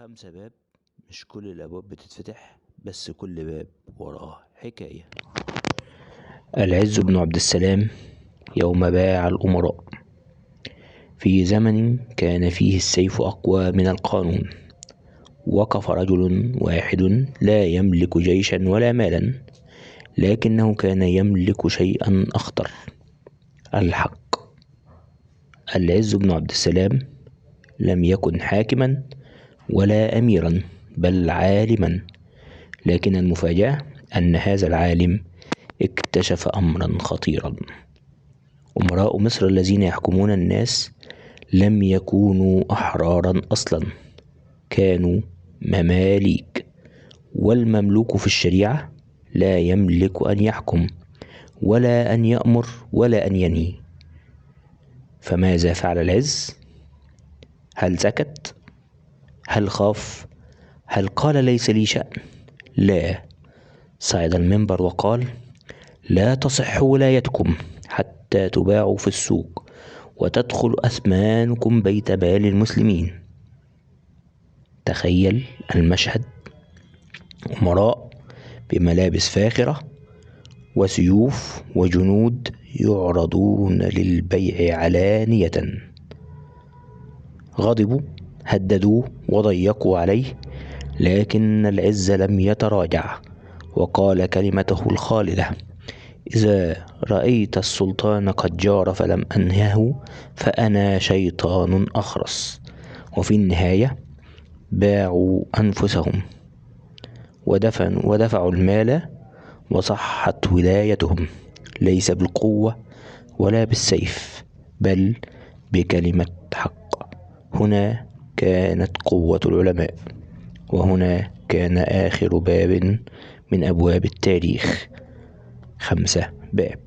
5 باب. مش كل الأبواب بتتفتح، بس كل باب وراه حكاية. العز بن عبد السلام يوم باع الأمراء. في زمن كان فيه السيف أقوى من القانون، وقف رجل واحد لا يملك جيشا ولا مالا، لكنه كان يملك شيئا أخطر: الحق. العز بن عبد السلام لم يكن حاكما ولا أميرا، بل عالما. لكن المفاجأة أن هذا العالم اكتشف أمرا خطيرا. أمراء مصر الذين يحكمون الناس لم يكونوا أحرارا أصلا، كانوا مماليك، والمملوك في الشريعة لا يملك أن يحكم ولا أن يأمر ولا أن ينهي. فماذا فعل العز؟ هل سكت؟ هل خاف؟ هل قال ليس لي شأن؟ لا، صعد المنبر وقال: لا تصح ولايتكم حتى تباعوا في السوق وتدخل أثمانكم بيت مال المسلمين. تخيل المشهد: أمراء بملابس فاخرة وسيوف وجنود يعرضون للبيع علانية. غضبوا، هددوه وضيقوا عليه، لكن العز لم يتراجع وقال كلمته الخالدة: إذا رأيت السلطان قد جار فلم أنهه فأنا شيطان أخرس. وفي النهاية باعوا أنفسهم ودفعوا المال، وصحت ولايتهم ليس بالقوة ولا بالسيف، بل بكلمة حق. هنا كانت قوة العلماء، وهنا كان آخر باب من أبواب التاريخ. 5 باب.